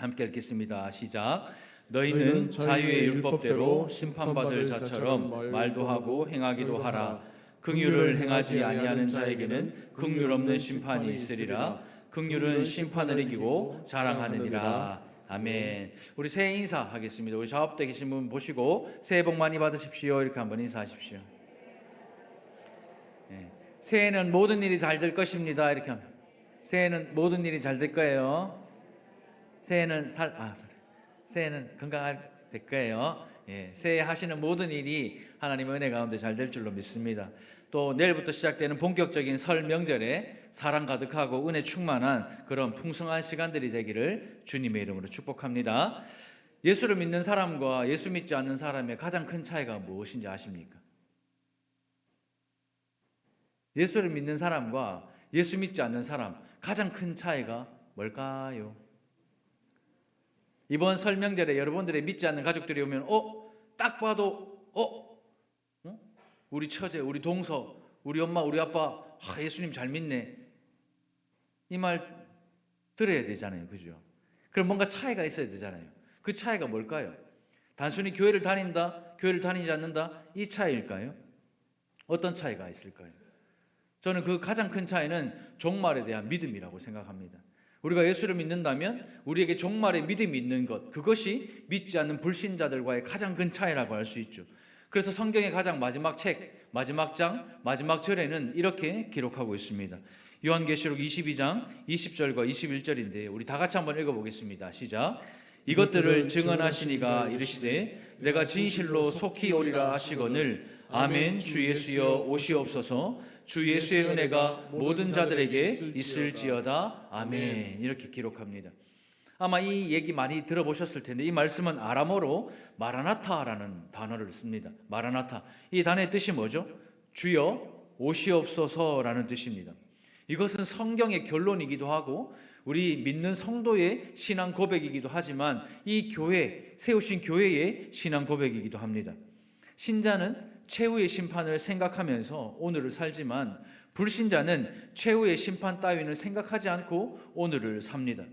함께 읽겠습니다. 시작. 너희는 자유의 율법대로 심판받을 자처럼 말도 하고 행하기도 하라. 긍휼을 행하지 아니하는 자에게는 긍휼 없는 심판이 있으리라. 긍휼은 심판을 이기고 자랑하느니라. 아멘. 우리 새해 인사하겠습니다. 우리 좌우대 계신 분 보시고 새해 복 많이 받으십시오. 이렇게 한번 인사하십시오. 새해는 모든 일이 잘 될 것입니다. 이렇게 하면 새해는 모든 일이 잘 될 거예요. 새해는 새해는 건강할 될 거예요. 새해 하시는 모든 일이 하나님의 은혜 가운데 잘 될 줄로 믿습니다. 또 내일부터 시작되는 본격적인 설 명절에 사랑 가득하고 은혜 충만한 그런 풍성한 시간들이 되기를 주님의 이름으로 축복합니다. 예수를 믿는 사람과 예수 믿지 않는 사람의 가장 큰 차이가 무엇인지 아십니까? 예수를 믿는 사람과 예수 믿지 않는 사람 가장 큰 차이가 뭘까요? 이번 설 명절에 여러분들의 믿지 않는 가족들이 오면 딱 봐도 우리 처제, 우리 동서, 우리 엄마, 우리 아빠 예수님 잘 믿네 이 말 들어야 되잖아요. 그죠? 그럼 뭔가 차이가 있어야 되잖아요. 그 차이가 뭘까요? 단순히 교회를 다닌다, 교회를 다니지 않는다 이 차이일까요? 어떤 차이가 있을까요? 저는 그 가장 큰 차이는 종말에 대한 믿음이라고 생각합니다. 우리가 예수를 믿는다면 우리에게 종말의 믿음이 있는 것, 그것이 믿지 않는 불신자들과의 가장 큰 차이라고 할 수 있죠. 그래서 성경의 가장 마지막 책, 마지막 장, 마지막 절에는 이렇게 기록하고 있습니다. 요한계시록 22장 20절과 21절인데 우리 다 같이 한번 읽어보겠습니다. 시작. 이것들을 증언하시니가 이르시되 내가 진실로 속히 오리라 하시거늘 아멘. 주 예수여 오시옵소서. 주 예수의 은혜가 모든 자들에게 있을지어다. 아멘. 이렇게 기록합니다. 아마 이 얘기 많이 들어보셨을 텐데 이 말씀은 아람어로 마라나타라는 단어를 씁니다. 마라나타. 이 단어의 뜻이 뭐죠? 주여 오시옵소서라는 뜻입니다. 이것은 성경의 결론이기도 하고 우리 믿는 성도의 신앙 고백이기도 하지만 이 교회, 세우신 교회의 신앙 고백이기도 합니다. 신자는 최후의 심판을 생각하면서 오늘을 살지만 불신자는 최후의 심판 따위는 생각하지 않고 오늘을 삽니다.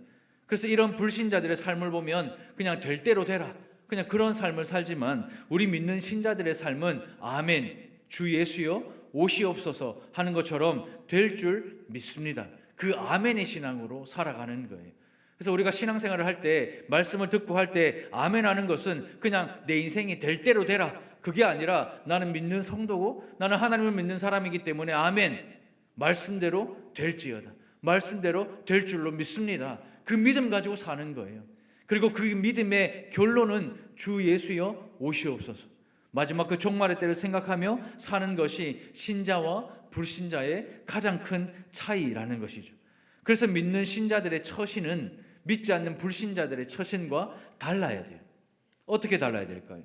그래서 이런 불신자들의 삶을 보면 그냥 될 대로 되라, 그냥 그런 삶을 살지만 우리 믿는 신자들의 삶은 아멘, 주 예수여 오시옵소서 하는 것처럼 될 줄 믿습니다. 그 아멘의 신앙으로 살아가는 거예요. 그래서 우리가 신앙생활을 할 때 말씀을 듣고 할 때 아멘 하는 것은 그냥 내 인생이 될 대로 되라, 그게 아니라 나는 믿는 성도고 나는 하나님을 믿는 사람이기 때문에 아멘, 말씀대로 될지어다, 말씀대로 될 줄로 믿습니다. 그 믿음 가지고 사는 거예요. 그리고 그 믿음의 결론은 주 예수여 오시옵소서. 마지막 그 종말의 때를 생각하며 사는 것이 신자와 불신자의 가장 큰 차이라는 것이죠. 그래서 믿는 신자들의 처신은 믿지 않는 불신자들의 처신과 달라야 돼요. 어떻게 달라야 될까요?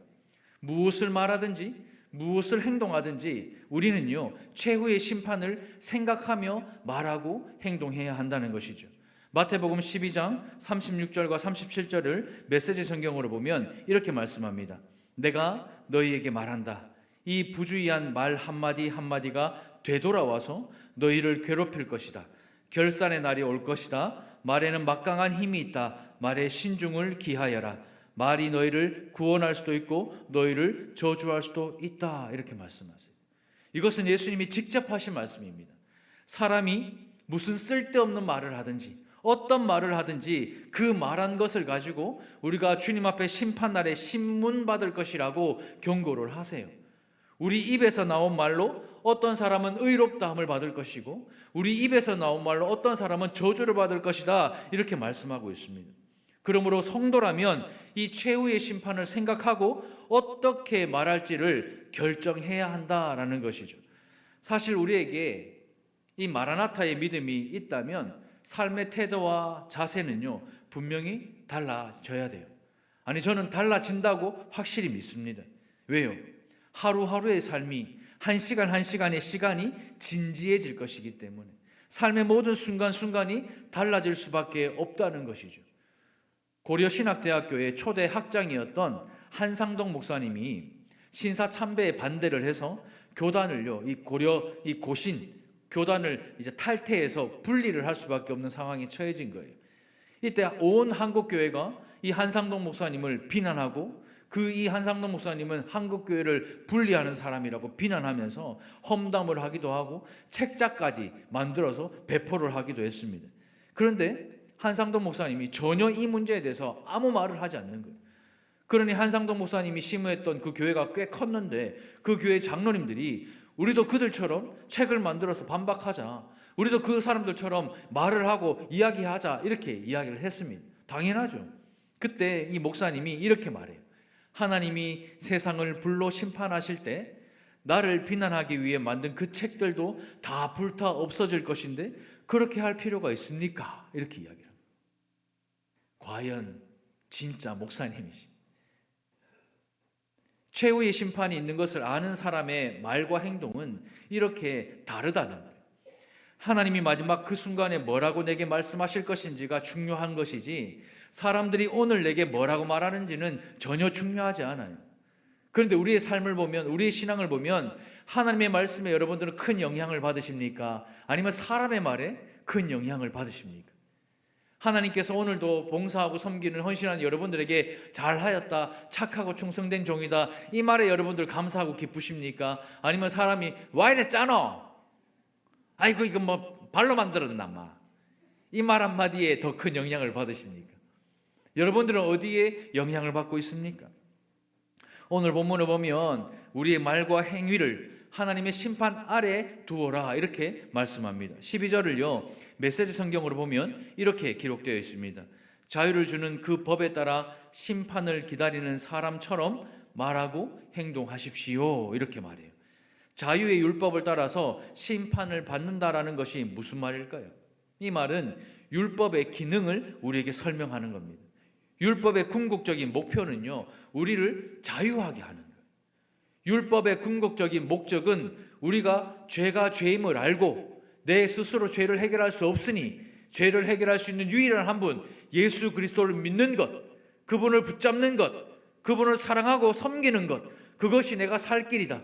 무엇을 말하든지 무엇을 행동하든지 우리는요 최후의 심판을 생각하며 말하고 행동해야 한다는 것이죠. 마태복음 12장 36절과 37절을 메시지 성경으로 보면 이렇게 말씀합니다. 내가 너희에게 말한다. 이 부주의한 말 한마디 한마디가 되돌아와서 너희를 괴롭힐 것이다. 결산의 날이 올 것이다. 말에는 막강한 힘이 있다. 말에 신중을 기하여라. 말이 너희를 구원할 수도 있고 너희를 저주할 수도 있다. 이렇게 말씀하세요. 이것은 예수님이 직접 하신 말씀입니다. 사람이 무슨 쓸데없는 말을 하든지 어떤 말을 하든지 그 말한 것을 가지고 우리가 주님 앞에 심판날에 신문받을 것이라고 경고를 하세요. 우리 입에서 나온 말로 어떤 사람은 의롭다함을 받을 것이고 우리 입에서 나온 말로 어떤 사람은 저주를 받을 것이다, 이렇게 말씀하고 있습니다. 그러므로 성도라면 이 최후의 심판을 생각하고 어떻게 말할지를 결정해야 한다라는 것이죠. 사실 우리에게 이 마라나타의 믿음이 있다면 삶의 태도와 자세는요 분명히 달라져야 돼요. 아니, 저는 달라진다고 확실히 믿습니다. 왜요? 하루하루의 삶이 한 시간 한 시간의 시간이 진지해질 것이기 때문에 삶의 모든 순간순간이 달라질 수밖에 없다는 것이죠. 고려신학대학교의 초대 학장이었던 한상동 목사님이 신사참배에 반대를 해서 교단을요 이 고신 교단을 이제 탈퇴해서 분리를 할 수밖에 없는 상황에 처해진 거예요. 이때 온 한국교회가 이 한상동 목사님을 비난하고 이 한상동 목사님은 한국교회를 분리하는 사람이라고 비난하면서 험담을 하기도 하고 책자까지 만들어서 배포를 하기도 했습니다. 그런데 한상동 목사님이 전혀 이 문제에 대해서 아무 말을 하지 않는 거예요. 그러니 한상동 목사님이 심무했던 그 교회가 꽤 컸는데 그 교회 장로님들이 우리도 그들처럼 책을 만들어서 반박하자, 우리도 그 사람들처럼 말을 하고 이야기하자, 이렇게 이야기를 했습니다. 당연하죠. 그때 이 목사님이 이렇게 말해요. 하나님이 세상을 불로 심판하실 때 나를 비난하기 위해 만든 그 책들도 다 불타 없어질 것인데 그렇게 할 필요가 있습니까? 이렇게 이야기를 합니다. 과연 진짜 목사님이시? 최후의 심판이 있는 것을 아는 사람의 말과 행동은 이렇게 다르다는 거예요. 하나님이 마지막 그 순간에 뭐라고 내게 말씀하실 것인지가 중요한 것이지 사람들이 오늘 내게 뭐라고 말하는지는 전혀 중요하지 않아요. 그런데 우리의 삶을 보면, 우리의 신앙을 보면 하나님의 말씀에 여러분들은 큰 영향을 받으십니까? 아니면 사람의 말에 큰 영향을 받으십니까? 하나님께서 오늘도 봉사하고 섬기는 헌신하는 여러분들에게 잘하였다, 착하고 충성된 종이다, 이 말에 여러분들 감사하고 기쁘십니까? 아니면 사람이 와 이래 짜노? 아이고 이거 뭐 발로 만들었나 마, 이 말 한마디에 더 큰 영향을 받으십니까? 여러분들은 어디에 영향을 받고 있습니까? 오늘 본문을 보면 우리의 말과 행위를 하나님의 심판 아래 두어라 이렇게 말씀합니다. 12절을요 메시지 성경으로 보면 이렇게 기록되어 있습니다. 자유를 주는 그 법에 따라 심판을 기다리는 사람처럼 말하고 행동하십시오, 이렇게 말해요. 자유의 율법을 따라서 심판을 받는다라는 것이 무슨 말일까요? 이 말은 율법의 기능을 우리에게 설명하는 겁니다. 율법의 궁극적인 목표는요, 우리를 자유하게 하는 거예요. 율법의 궁극적인 목적은 우리가 죄가 죄임을 알고 내 스스로 죄를 해결할 수 없으니 죄를 해결할 수 있는 유일한 한 분, 예수 그리스도를 믿는 것, 그분을 붙잡는 것, 그분을 사랑하고 섬기는 것, 그것이 내가 살 길이다.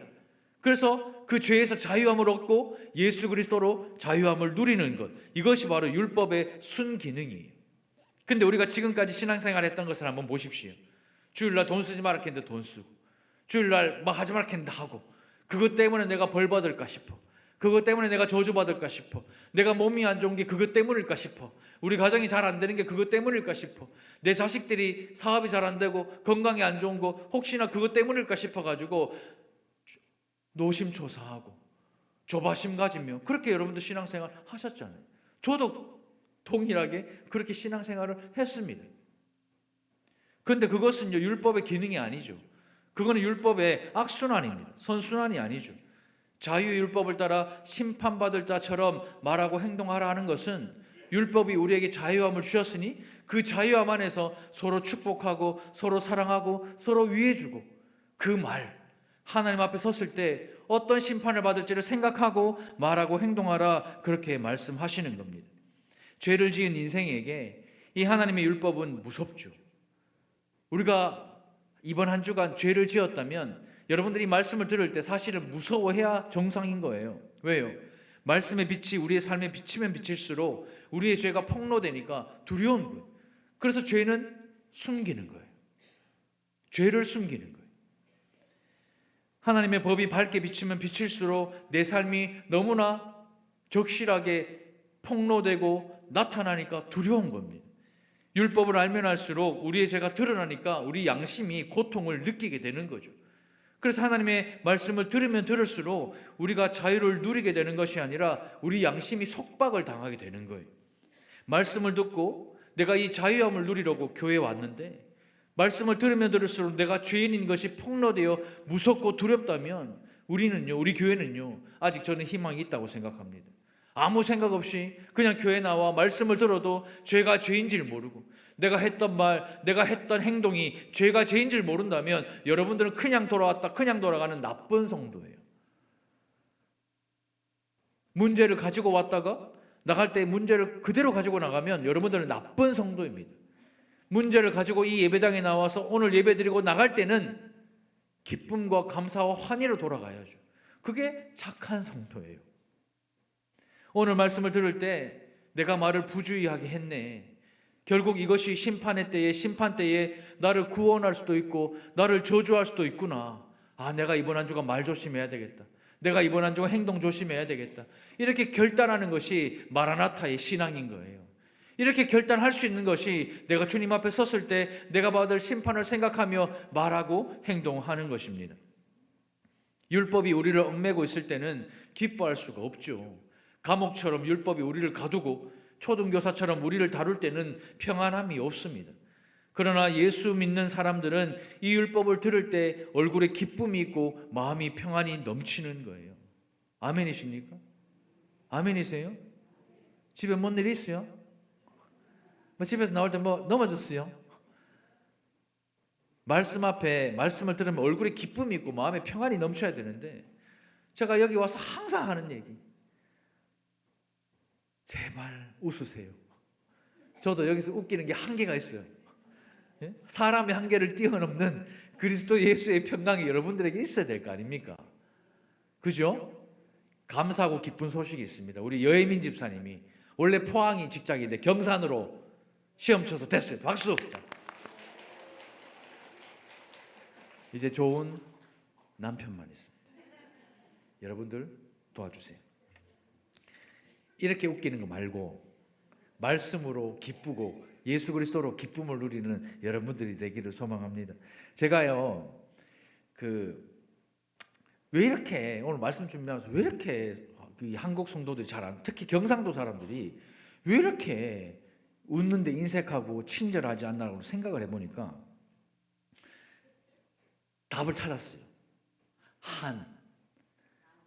그래서 그 죄에서 자유함을 얻고 예수 그리스도로 자유함을 누리는 것, 이것이 바로 율법의 순기능이에요. 근데 우리가 지금까지 신앙생활 했던 것을 한번 보십시오. 주일날 돈 쓰지 말라 했는데 돈 쓰고, 주일날 뭐 하지 말라 했는데 하고, 그것 때문에 내가 벌 받을까 싶어, 그것 때문에 내가 저주 받을까 싶어, 내가 몸이 안 좋은 게 그것 때문일까 싶어, 우리 가정이 잘 안 되는 게 그것 때문일까 싶어, 내 자식들이 사업이 잘 안 되고 건강이 안 좋은 거 혹시나 그것 때문일까 싶어가지고 노심초사하고 조바심 가지며 그렇게 여러분도 신앙생활 하셨잖아요. 저도 동일하게 그렇게 신앙생활을 했습니다. 그런데 그것은 율법의 기능이 아니죠. 그거는 율법의 악순환입니다. 선순환이 아니죠. 자유의 율법을 따라 심판받을 자처럼 말하고 행동하라 하는 것은 율법이 우리에게 자유함을 주셨으니 그 자유함 안에서 서로 축복하고 서로 사랑하고 서로 위해주고, 그 말, 하나님 앞에 섰을 때 어떤 심판을 받을지를 생각하고 말하고 행동하라, 그렇게 말씀하시는 겁니다. 죄를 지은 인생에게 이 하나님의 율법은 무섭죠. 우리가 이번 한 주간 죄를 지었다면 여러분들이 말씀을 들을 때 사실은 무서워해야 정상인 거예요. 왜요? 말씀의 빛이 우리의 삶에 비치면 비칠수록 우리의 죄가 폭로되니까 두려운 거예요. 그래서 죄는 숨기는 거예요. 죄를 숨기는 거예요. 하나님의 법이 밝게 비치면 비칠수록 내 삶이 너무나 적실하게 폭로되고 나타나니까 두려운 겁니다. 율법을 알면 알수록 우리의 죄가 드러나니까 우리 양심이 고통을 느끼게 되는 거죠. 그래서 하나님의 말씀을 들으면 들을수록 우리가 자유를 누리게 되는 것이 아니라 우리 양심이 속박을 당하게 되는 거예요. 말씀을 듣고 내가 이 자유함을 누리려고 교회에 왔는데 말씀을 들으면 들을수록 내가 죄인인 것이 폭로되어 무섭고 두렵다면 우리는요, 우리 교회는요, 아직 저는 희망이 있다고 생각합니다. 아무 생각 없이 그냥 교회 나와 말씀을 들어도 죄가 죄인 줄 모르고 내가 했던 말, 내가 했던 행동이 죄가 죄인 줄 모른다면 여러분들은 그냥 돌아왔다 그냥 돌아가는 나쁜 성도예요. 문제를 가지고 왔다가 나갈 때 문제를 그대로 가지고 나가면 여러분들은 나쁜 성도입니다. 문제를 가지고 이 예배당에 나와서 오늘 예배드리고 나갈 때는 기쁨과 감사와 환희로 돌아가야죠. 그게 착한 성도예요. 오늘 말씀을 들을 때 내가 말을 부주의하게 했네, 결국 이것이 심판의 때에, 심판 때에 나를 구원할 수도 있고 나를 저주할 수도 있구나. 아, 내가 이번 한 주간 말 조심해야 되겠다. 내가 이번 한 주간 행동 조심해야 되겠다. 이렇게 결단하는 것이 마라나타의 신앙인 거예요. 이렇게 결단할 수 있는 것이 내가 주님 앞에 섰을 때 내가 받을 심판을 생각하며 말하고 행동하는 것입니다. 율법이 우리를 얽매고 있을 때는 기뻐할 수가 없죠. 감옥처럼 율법이 우리를 가두고 초등교사처럼 우리를 다룰 때는 평안함이 없습니다. 그러나 예수 믿는 사람들은 이 율법을 들을 때 얼굴에 기쁨이 있고 마음이 평안이 넘치는 거예요. 아멘이십니까? 아멘이세요? 집에 뭔 일 있어요? 뭐 집에서 나올 때 뭐 넘어졌어요? 말씀 앞에 말씀을 들으면 얼굴에 기쁨이 있고 마음에 평안이 넘쳐야 되는데, 제가 여기 와서 항상 하는 얘기, 제발 웃으세요. 저도 여기서 웃기는 게 한계가 있어요. 사람의 한계를 뛰어넘는 그리스도 예수의 평강이 여러분들에게 있어야 될 거 아닙니까? 그죠? 감사하고 기쁜 소식이 있습니다. 우리 여혜민 집사님이 원래 포항이 직장인데 경산으로 시험 쳐서 됐어요. 박수! 이제 좋은 남편만 있습니다. 여러분들 도와주세요. 이렇게 웃기는 거 말고 말씀으로 기쁘고 예수 그리스도로 기쁨을 누리는 여러분들이 되기를 소망합니다. 제가요, 왜 이렇게 오늘 말씀 준비하면서 왜 이렇게 한국 성도들이 특히 경상도 사람들이 왜 이렇게 웃는데 인색하고 친절하지 않나라고 생각을 해보니까 답을 찾았어요.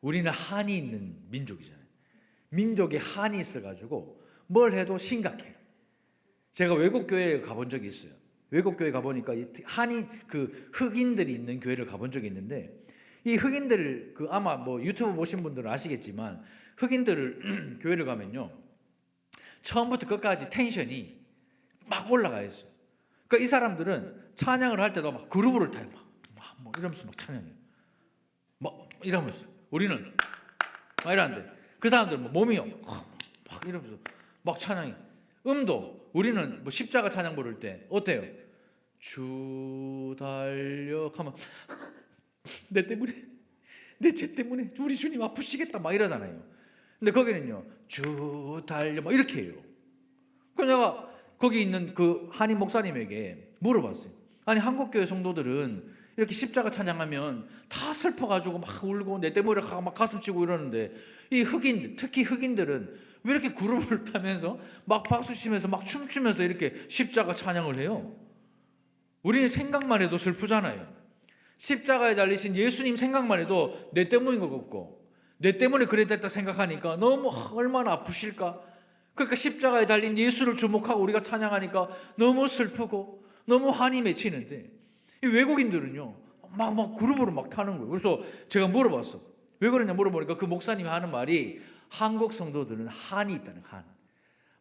우리는 한이 있는 민족이잖아요. 민족에 한이 있어가지고 뭘 해도 심각해. 제가 외국 교회에 가본 적이 있어요. 외국 교회 가보니까 한이 흑인들이 있는 교회를 가본 적이 있는데, 이 흑인들 아마 뭐 유튜브 보신 분들은 아시겠지만 흑인들 교회를 가면요, 처음부터 끝까지 텐션이 막 올라가 있어요. 그러니까 이 사람들은 찬양을 할 때도 막 그루브를 타요. 막 이러면서 막 찬양해요. 막 이러면서. 우리는 막 이러는데 그 사람들은 몸이요 막 이러면서 막 찬양해. 음도 우리는 뭐 십자가 찬양 부를 때 어때요? 주 달려 하면 내 때문에, 내 죄 때문에 우리 주님 아프시겠다 막 이러잖아요. 근데 거기는요, 주 달려 막 이렇게 해요. 그래서 내가 거기 있는 그 한인 목사님에게 물어봤어요. 아니, 한국 교회 성도들은 이렇게 십자가 찬양하면 다 슬퍼가지고 막 울고 내 때문에 막 가슴 치고 이러는데, 이 흑인, 특히 흑인들은 왜 이렇게 그룹을 타면서 막 박수 치면서 막 춤추면서 이렇게 십자가 찬양을 해요? 우리는 생각만 해도 슬프잖아요. 십자가에 달리신 예수님 생각만 해도 내 때문인 것 같고, 내 때문에 그래 됐다 생각하니까 너무 얼마나 아프실까. 그러니까 십자가에 달린 예수를 주목하고 우리가 찬양하니까 너무 슬프고 너무 한이 맺히는데, 이 외국인들은요 막 그룹으로 막 타는 거예요. 그래서 제가 물어봤어. 왜 그러냐 물어보니까 그 목사님이 하는 말이, 한국 성도들은 한이 있다는 한.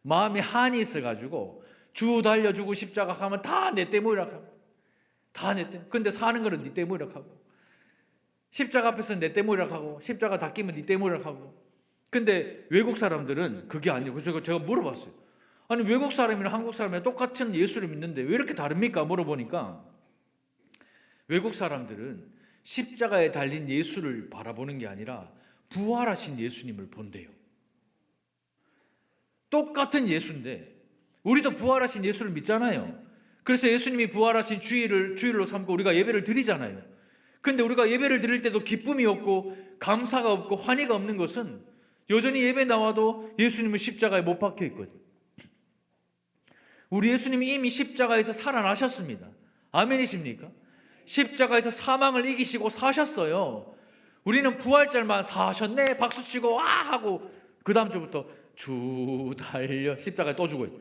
마음에 한이 있어가지고 주 달려주고 십자가 하면 다 내 때문이라고 하고, 다 내 때문에. 근데 사는 거는 네 때문이라고 하고, 십자가 앞에서는 내 때문이라고 하고, 십자가 닦이면 네 때문이라고 하고. 근데 외국 사람들은 그게 아니고, 그래서 제가 물어봤어요. 아니, 외국 사람이랑 한국 사람이랑 똑같은 예수를 믿는데 왜 이렇게 다릅니까? 물어보니까 외국 사람들은 십자가에 달린 예수를 바라보는 게 아니라 부활하신 예수님을 본대요. 똑같은 예수인데 우리도 부활하신 예수를 믿잖아요. 그래서 예수님이 부활하신 주일로 삼고 우리가 예배를 드리잖아요. 근데 우리가 예배를 드릴 때도 기쁨이 없고 감사가 없고 환희가 없는 것은 여전히 예배 나와도 예수님은 십자가에 못 박혀 있거든요. 우리 예수님이 이미 십자가에서 살아나셨습니다. 아멘이십니까? 십자가에서 사망을 이기시고 사셨어요. 우리는 부활절만 사셨네 박수치고 와 하고 그 다음 주부터 주 달려 십자가에 또 죽어요.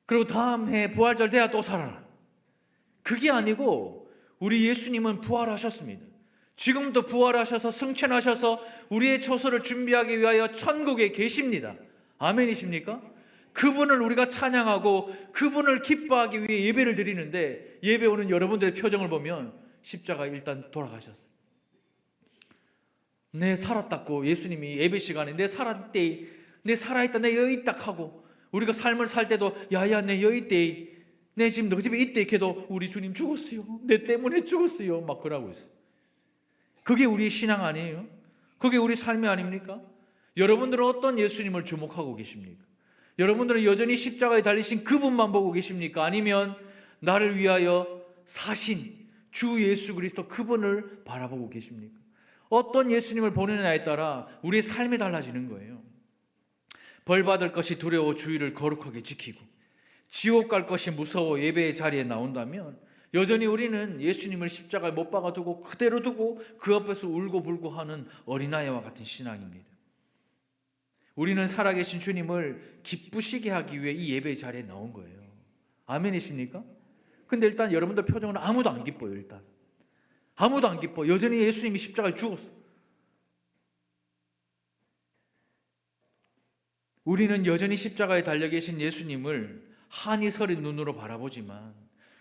그리고 다음 해 부활절 돼야 또 살아나. 그게 아니고 우리 예수님은 부활하셨습니다. 지금도 부활하셔서 승천하셔서 우리의 처소를 준비하기 위하여 천국에 계십니다. 아멘이십니까? 그분을 우리가 찬양하고 그분을 기뻐하기 위해 예배를 드리는데, 예배 오는 여러분들의 표정을 보면 십자가에 일단 돌아가셨어요. 내 살았다고 예수님이 예배 시간에 내 살았대, 내 살아있다, 내 여기 있다 하고 우리가 삶을 살 때도 야야 내 여기 때, 내 지금 너 집에 이때 걔도 우리 주님 죽었어요. 내 때문에 죽었어요. 막 그러고 있어요. 그게 우리의 신앙 아니에요? 그게 우리 삶이 아닙니까? 여러분들은 어떤 예수님을 주목하고 계십니까? 여러분들은 여전히 십자가에 달리신 그분만 보고 계십니까? 아니면 나를 위하여 사신 주 예수 그리스도 그분을 바라보고 계십니까? 어떤 예수님을 보느냐에 따라 우리의 삶이 달라지는 거예요. 벌 받을 것이 두려워 주의를 거룩하게 지키고 지옥 갈 것이 무서워 예배의 자리에 나온다면 여전히 우리는 예수님을 십자가에 못 박아두고 그대로 두고 그 앞에서 울고불고 하는 어린아이와 같은 신앙입니다. 우리는 살아계신 주님을 기쁘시게 하기 위해 이 예배의 자리에 나온 거예요. 아멘이십니까? 근데 일단 여러분들 표정은 아무도 안 기뻐요. 일단 아무도 안 기뻐. 여전히 예수님이 십자가에 죽었어. 우리는 여전히 십자가에 달려 계신 예수님을 한이 서린 눈으로 바라보지만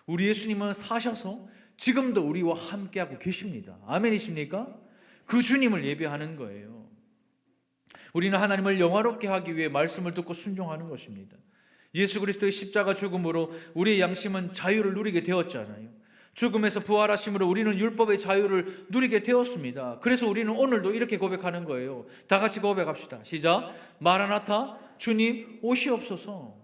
우리 예수님은 사셔서 지금도 우리와 함께하고 계십니다. 아멘이십니까? 그 주님을 예배하는 거예요. 우리는 하나님을 영화롭게 하기 위해 말씀을 듣고 순종하는 것입니다. 예수 그리스도의 십자가 죽음으로 우리의 양심은 자유를 누리게 되었잖아요. 죽음에서 부활하심으로 우리는 율법의 자유를 누리게 되었습니다. 그래서 우리는 오늘도 이렇게 고백하는 거예요. 다 같이 고백합시다. 시작. 마라나타, 주님 오시옵소서.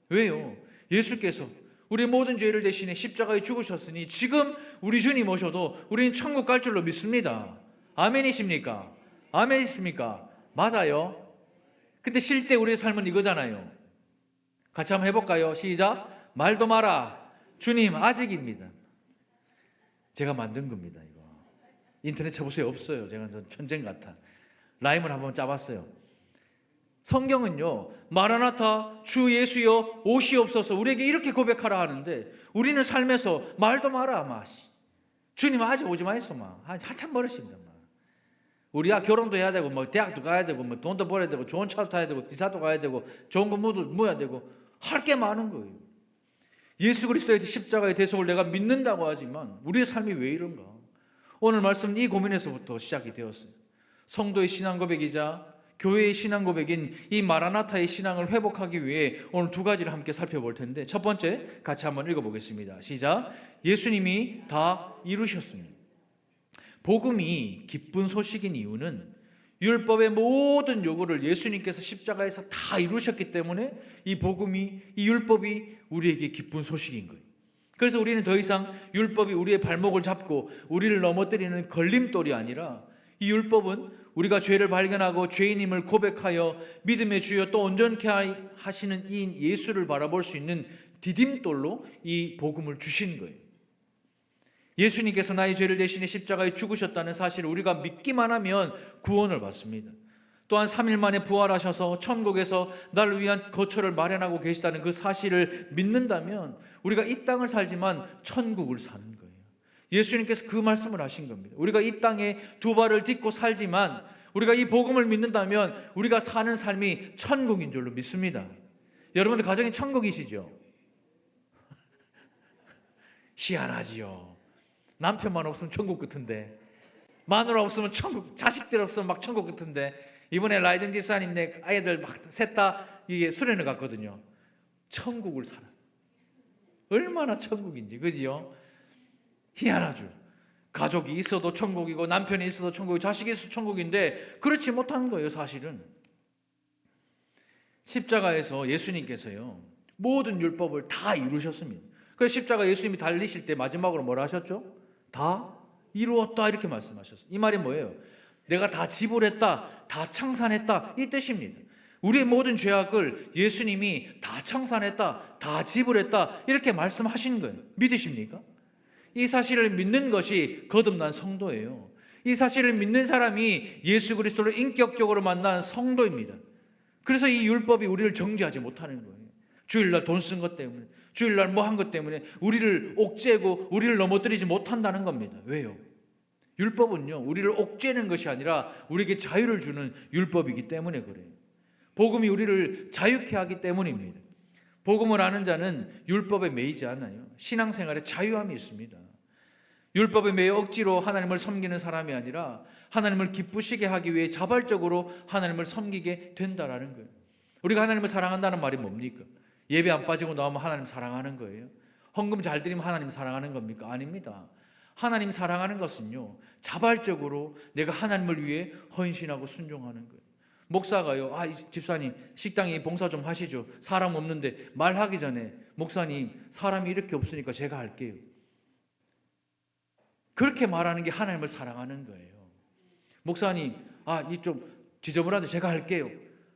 왜요? 예수께서 우리 모든 죄를 대신해 십자가에 죽으셨으니 지금 우리 주님 오셔도 우리는 천국 갈 줄로 믿습니다. 아멘이십니까? 아멘이십니까? 맞아요. 근데 실제 우리의 삶은 이거잖아요. 같이 한번 해볼까요? 시작. 말도 마라. 주님 아직입니다. 제가 만든 겁니다. 이거 인터넷 쳐보세요. 없어요. 제가 천재 같아. 라임을 한번 짜봤어요. 성경은요, 마라나타 주 예수여 오시옵소서 우리에게 이렇게 고백하라 하는데 우리는 삶에서 말도 마라 마시. 주님 아직 오지 마이소 마. 한참 멀으십니다. 우리야 결혼도 해야 되고 뭐 대학도 가야 되고 뭐 돈도 벌어야 되고 좋은 차도 타야 되고 기사도 가야 되고 좋은 거 모아야 되고 할 게 많은 거예요. 예수 그리스도의 십자가의 대속을 내가 믿는다고 하지만 우리의 삶이 왜 이런가? 오늘 말씀은 이 고민에서부터 시작이 되었어요. 성도의 신앙 고백이자 교회의 신앙 고백인 이 마라나타의 신앙을 회복하기 위해 오늘 두 가지를 함께 살펴볼 텐데 첫 번째 같이 한번 읽어보겠습니다. 시작. 예수님이 다 이루셨습니다. 복음이 기쁜 소식인 이유는 율법의 모든 요구를 예수님께서 십자가에서 다 이루셨기 때문에 이 복음이, 이 율법이 우리에게 기쁜 소식인 거예요. 그래서 우리는 더 이상 율법이 우리의 발목을 잡고 우리를 넘어뜨리는 걸림돌이 아니라 이 율법은 우리가 죄를 발견하고 죄인임을 고백하여 믿음의 주여 또 온전케 하시는 이인 예수를 바라볼 수 있는 디딤돌로 이 복음을 주신 거예요. 예수님께서 나의 죄를 대신해 십자가에 죽으셨다는 사실을 우리가 믿기만 하면 구원을 받습니다. 또한 3일 만에 부활하셔서 천국에서 나를 위한 거처를 마련하고 계시다는 그 사실을 믿는다면 우리가 이 땅을 살지만 천국을 사는 거예요. 예수님께서 그 말씀을 하신 겁니다. 우리가 이 땅에 두 발을 딛고 살지만 우리가 이 복음을 믿는다면 우리가 사는 삶이 천국인 줄로 믿습니다. 여러분들 가정이 천국이시죠? 희한하지요. 남편만 없으면 천국 같은데 마누라 없으면 천국, 자식들 없으면 막 천국 같은데 이번에 라이정 집사님 네 아이들 막 셋 다 이게 수련회 갔거든요. 천국을 살아. 얼마나 천국인지, 그지요? 희한하죠. 가족이 있어도 천국이고 남편이 있어도 천국이고 자식이 있어도 천국인데 그렇지 못한 거예요. 사실은 십자가에서 예수님께서요 모든 율법을 다 이루셨습니다. 그래서 십자가 예수님이 달리실 때 마지막으로 뭐라 하셨죠? 다 이루었다 이렇게 말씀하셨어요. 이 말이 뭐예요? 내가 다 지불했다, 다 청산했다 이 뜻입니다. 우리의 모든 죄악을 예수님이 다 청산했다, 다 지불했다 이렇게 말씀하시는 거예요. 믿으십니까? 이 사실을 믿는 것이 거듭난 성도예요. 이 사실을 믿는 사람이 예수 그리스도를 인격적으로 만난 성도입니다. 그래서 이 율법이 우리를 정죄하지 못하는 거예요. 주일날 돈 쓴 것 때문에, 주일날 뭐 한 것 때문에 우리를 옥죄고 우리를 넘어뜨리지 못한다는 겁니다. 왜요? 율법은요 우리를 옥죄는 것이 아니라 우리에게 자유를 주는 율법이기 때문에 그래요. 복음이 우리를 자유케 하기 때문입니다. 복음을 아는 자는 율법에 매이지 않아요. 신앙생활에 자유함이 있습니다. 율법에 매여 억지로 하나님을 섬기는 사람이 아니라 하나님을 기쁘시게 하기 위해 자발적으로 하나님을 섬기게 된다라는 거예요. 우리가 하나님을 사랑한다는 말이 뭡니까? 예배 안 빠지고 나오면 하나님 사랑하는 거예요? 헌금 잘 드리면 하나님 사랑하는 겁니까? 아닙니다. 하나님 사랑하는 것은요, 자발적으로 내가 하나님을 위해 헌신하고 순종하는 거예요. 목사가요, 집사님 식당에 봉사 좀 하시죠. 사람 없는데 말하기 전에 목사님 사람이 이렇게 없으니까 제가 할게요. 그렇게 말하는 게 하나님을 사랑하는 거예요. 목사님 이 좀 지저분한데 제가 할게요.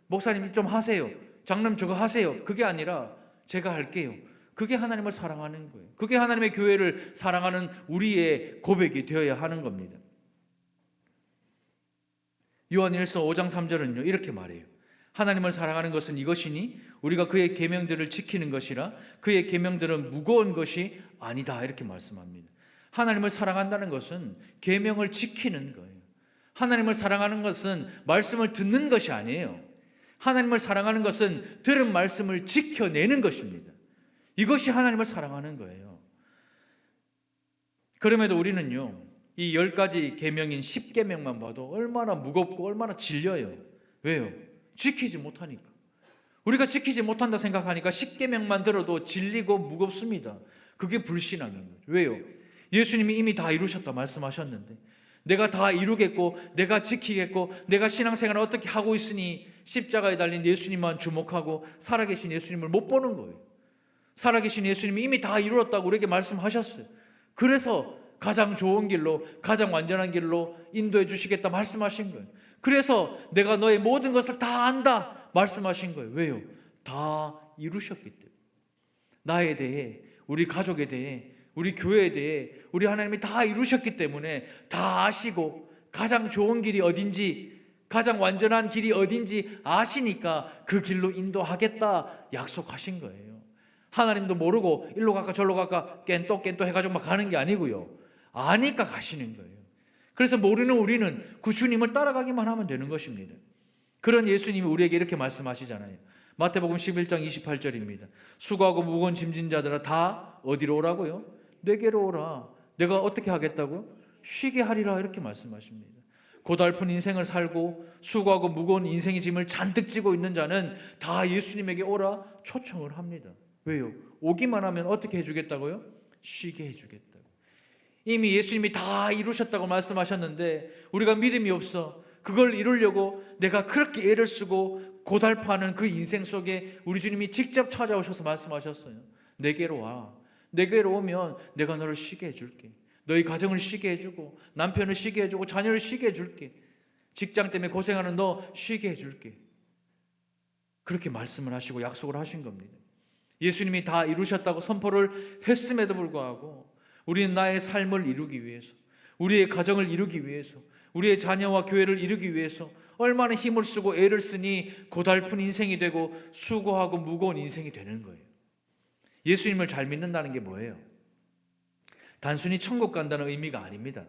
목사님 이 좀 하세요. 장로님 저거 하세요. 그게 아니라 제가 할게요. 그게 하나님을 사랑하는 거예요. 그게 하나님의 교회를 사랑하는 우리의 고백이 되어야 하는 겁니다. 요한일서 5장 3절은요 이렇게 말해요. 하나님을 사랑하는 것은 이것이니 우리가 그의 계명들을 지키는 것이라 그의 계명들은 무거운 것이 아니다 이렇게 말씀합니다. 하나님을 사랑한다는 것은 계명을 지키는 거예요. 하나님을 사랑하는 것은 말씀을 듣는 것이 아니에요. 하나님을 사랑하는 것은 들은 말씀을 지켜내는 것입니다. 이것이 하나님을 사랑하는 거예요. 그럼에도 우리는요 이 10가지 계명인 10계명만 봐도 얼마나 무겁고 얼마나 질려요. 왜요? 지키지 못하니까. 우리가 지키지 못한다 생각하니까 10계명만 들어도 질리고 무겁습니다. 그게 불신앙인 거죠. 왜요? 예수님이 이미 다 이루셨다 말씀하셨는데 내가 다 이루겠고 내가 지키겠고 내가 신앙생활을 어떻게 하고 있으니 십자가에 달린 예수님만 주목하고 살아계신 예수님을 못 보는 거예요. 살아계신 예수님이 이미 다 이루었다고 우리에게 말씀하셨어요. 그래서 가장 좋은 길로 가장 완전한 길로 인도해 주시겠다 말씀하신 거예요. 그래서 내가 너의 모든 것을 다 안다 말씀하신 거예요. 왜요? 다 이루셨기 때문에. 나에 대해, 우리 가족에 대해, 우리 교회에 대해 우리 하나님이 다 이루셨기 때문에 다 아시고 가장 좋은 길이 어딘지 가장 완전한 길이 어딘지 아시니까 그 길로 인도하겠다 약속하신 거예요. 하나님도 모르고 일로 갈까 저로 갈까 깬또 해가지고 막 가는 게 아니고요. 아니까 가시는 거예요. 그래서 모르는 우리는 그 주님을 따라가기만 하면 되는 것입니다. 그런 예수님이 우리에게 이렇게 말씀하시잖아요. 마태복음 11장 28절입니다. 수고하고 무거운 짐진 자들아 다 어디로 오라고요? 내게로 오라. 내가 어떻게 하겠다고요? 쉬게 하리라 이렇게 말씀하십니다. 고달픈 인생을 살고 수고하고 무거운 인생의 짐을 잔뜩 지고 있는 자는 다 예수님에게 오라 초청을 합니다. 왜요? 오기만 하면 어떻게 해주겠다고요? 쉬게 해주겠다고. 이미 예수님이 다 이루셨다고 말씀하셨는데 우리가 믿음이 없어 그걸 이루려고 내가 그렇게 애를 쓰고 고달파하는 그 인생 속에 우리 주님이 직접 찾아오셔서 말씀하셨어요. 내게로 와. 내게로 오면 내가 너를 쉬게 해줄게. 너희 가정을 쉬게 해주고 남편을 쉬게 해주고 자녀를 쉬게 해줄게. 직장 때문에 고생하는 너 쉬게 해줄게. 그렇게 말씀을 하시고 약속을 하신 겁니다. 예수님이 다 이루셨다고 선포를 했음에도 불구하고 우리는 나의 삶을 이루기 위해서, 우리의 가정을 이루기 위해서, 우리의 자녀와 교회를 이루기 위해서 얼마나 힘을 쓰고 애를 쓰니 고달픈 인생이 되고 수고하고 무거운 인생이 되는 거예요. 예수님을 잘 믿는다는 게 뭐예요? 단순히 천국 간다는 의미가 아닙니다.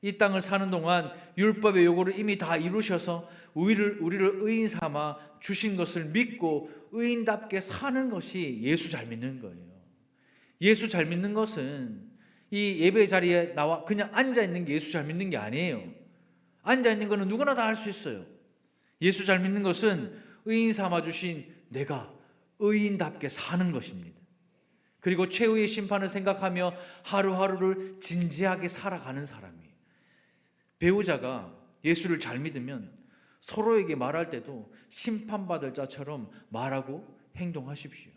이 땅을 사는 동안 율법의 요구를 이미 다 이루셔서 우리를 의인 삼아 주신 것을 믿고 의인답게 사는 것이 예수 잘 믿는 거예요. 예수 잘 믿는 것은 이 예배 자리에 나와 그냥 앉아 있는 게 예수 잘 믿는 게 아니에요. 앉아 있는 거는 누구나 다 할 수 있어요. 예수 잘 믿는 것은 의인 삼아 주신 내가 의인답게 사는 것입니다. 그리고 최후의 심판을 생각하며 하루하루를 진지하게 살아가는 사람이에요. 배우자가 예수를 잘 믿으면 서로에게 말할 때도 심판받을 자처럼 말하고 행동하십시오.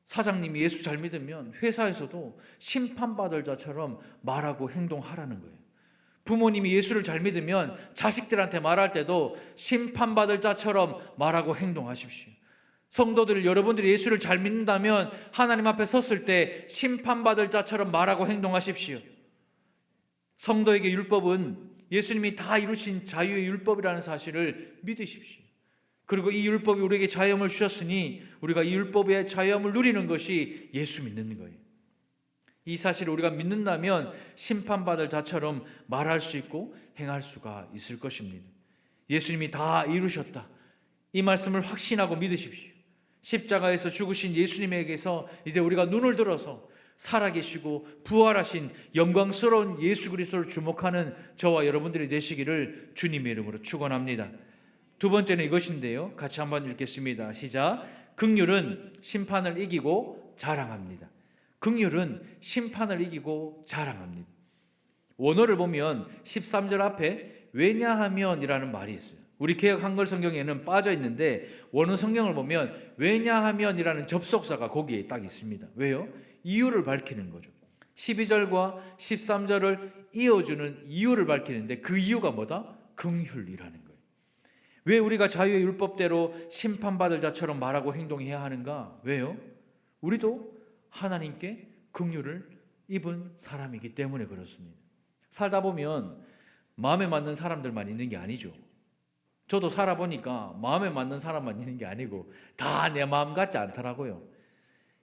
사장님이 예수 잘 믿으면 회사에서도 심판받을 자처럼 말하고 행동하라는 거예요. 부모님이 예수를 잘 믿으면 자식들한테 말할 때도 심판받을 자처럼 말하고 행동하십시오. 성도들 여러분들이 예수를 잘 믿는다면 하나님 앞에 섰을 때 심판받을 자처럼 말하고 행동하십시오. 성도에게 율법은 예수님이 다 이루신 자유의 율법이라는 사실을 믿으십시오. 그리고 이 율법이 우리에게 자유함을 주셨으니 우리가 이 율법의 자유함을 누리는 것이 예수 믿는 거예요. 이 사실을 우리가 믿는다면 심판받을 자처럼 말할 수 있고 행할 수가 있을 것입니다. 예수님이 다 이루셨다. 이 말씀을 확신하고 믿으십시오. 십자가에서 죽으신 예수님에게서 이제 우리가 눈을 들어서 살아계시고 부활하신 영광스러운 예수 그리스도를 주목하는 저와 여러분들이 되시기를 주님의 이름으로 축원합니다. 두 번째는 이것인데요. 같이 한번 읽겠습니다. 시작. 긍휼은 심판을 이기고 자랑합니다. 긍휼은 심판을 이기고 자랑합니다. 원어를 보면 13절 앞에 왜냐하면이라는 말이 있어요. 우리 개역 한글 성경에는 빠져 있는데 원어 성경을 보면 왜냐하면이라는 접속사가 거기에 딱 있습니다. 왜요? 이유를 밝히는 거죠. 12절과 13절을 이어주는 이유를 밝히는데 그 이유가 뭐다? 긍휼이라는 거예요. 왜 우리가 자유의 율법대로 심판받을 자처럼 말하고 행동해야 하는가? 왜요? 우리도 하나님께 긍휼을 입은 사람이기 때문에 그렇습니다. 살다 보면 마음에 맞는 사람들만 있는 게 아니죠. 저도 살아보니까 마음에 맞는 사람만 있는 게 아니고 다 내 마음 같지 않더라고요.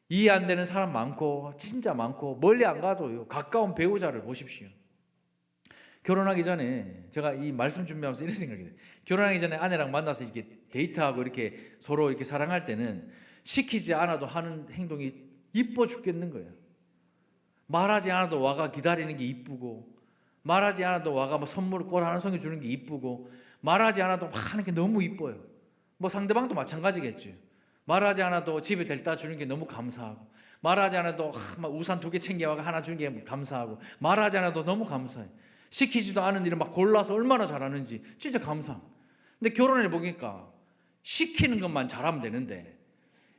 이해 안 되는 사람 많고 진짜 많고 멀리 안 가도요. 가까운 배우자를 보십시오. 결혼하기 전에 제가 이 말씀 준비하면서 이런 생각이 들어요. 결혼하기 전에 아내랑 만나서 이렇게 데이트하고 이렇게 서로 이렇게 사랑할 때는 시키지 않아도 하는 행동이 이뻐 죽겠는 거예요. 말하지 않아도 와가 기다리는 게 이쁘고, 말하지 않아도 와가 뭐 선물을 꼴 하나 성에 주는 게 이쁘고, 말하지 않아도 막 하는 게 너무 이뻐요. 뭐 상대방도 마찬가지겠죠. 말하지 않아도 집에 데려다 주는 게 너무 감사하고, 말하지 않아도 막 우산 2개 챙겨와가 하나 주는 게 감사하고, 말하지 않아도 너무 감사해요. 시키지도 않은 일을 막 골라서 얼마나 잘하는지 진짜 감사하고. 근데 결혼해 보니까 시키는 것만 잘하면 되는데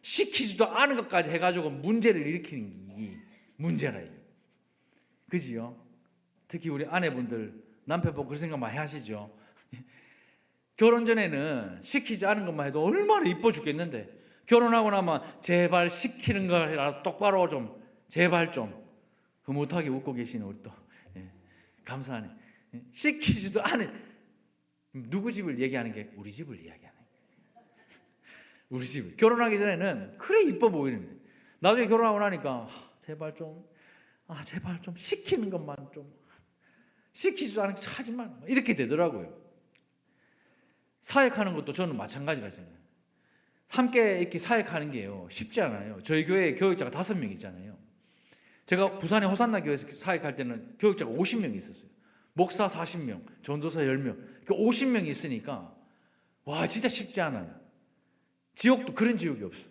시키지도 않은 것까지 해가지고 문제를 일으키는 게 문제라. 그지요? 특히 우리 아내분들 남편 보고 그런 생각 많이 하시죠? 결혼 전에는 시키지 않은 것만 해도 얼마나 이뻐 죽겠는데 결혼하고 나면 제발 시키는 거라도 똑바로 좀 제발 좀 흐뭇하게 웃고 계시는 우리 또 감사하네. 시키지도 않은 누구 집을 얘기하는 게 우리 집을 이야기하네. 우리 집을 결혼하기 전에는 그래 이뻐 보이는데 나중에 결혼하고 나니까 제발 좀 시키는 것만 좀 시키지도 않은 거 하지만 이렇게 되더라고요. 사역하는 것도 저는 마찬가지라 생각해요. 함께 이렇게 사역하는 게요 쉽지 않아요. 저희 교회에 교육자가 5명 있잖아요. 제가 부산의 호산나 교회에서 사역할 때는 교육자가 50명 있었어요. 목사 40명, 전도사 10명, 50명이 있으니까 와 진짜 쉽지 않아요. 지옥도 그런 지옥이 없어.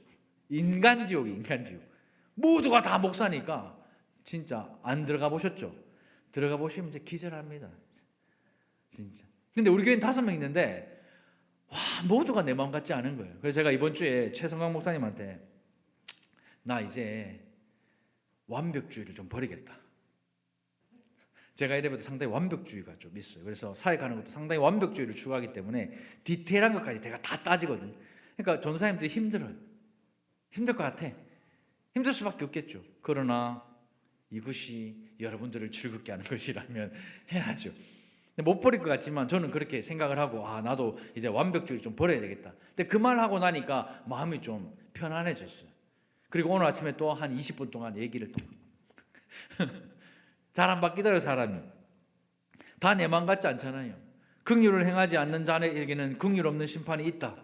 인간 지옥이 인간 지옥. 모두가 다 목사니까 진짜 안 들어가 보셨죠? 들어가 보시면 이제 기절합니다. 진짜. 근데 우리 교회는 5명 있는데 와 모두가 내 마음 같지 않은 거예요. 그래서 제가 이번 주에 최성강 목사님한테 나 이제 완벽주의를 좀 버리겠다. 제가 이래봬도 상당히 완벽주의가 좀 있어요. 그래서 사역하는 것도 상당히 완벽주의를 추구하기 때문에 디테일한 것까지 제가 다 따지거든요. 그러니까 전도사님들이 힘들어요. 힘들 것 같아. 힘들 수밖에 없겠죠. 그러나 이것이 여러분들을 즐겁게 하는 것이라면 해야죠. 못 버릴 것 같지만 저는 그렇게 생각을 하고 나도 이제 완벽주의를 좀 버려야 되겠다. 근데 그 말 하고 나니까 마음이 좀 편안해졌어요. 그리고 오늘 아침에 또 한 20분 동안 얘기를 또 잘 안 바뀌더라고요. 사람이 다 내 마음 같지 않잖아요. 긍휼을 행하지 않는 자에게는 긍휼 없는 심판이 있다.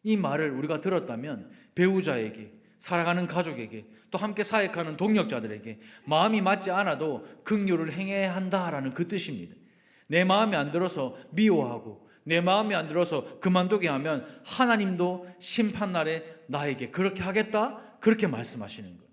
이 말을 우리가 들었다면 배우자에게, 살아가는 가족에게, 또 함께 사역하는 동력자들에게 마음이 맞지 않아도 긍휼을 행해야 한다라는 그 뜻입니다. 내 마음에 안 들어서 미워하고 내 마음에 안 들어서 그만두게 하면 하나님도 심판날에 나에게 그렇게 하겠다? 그렇게 말씀하시는 거예요.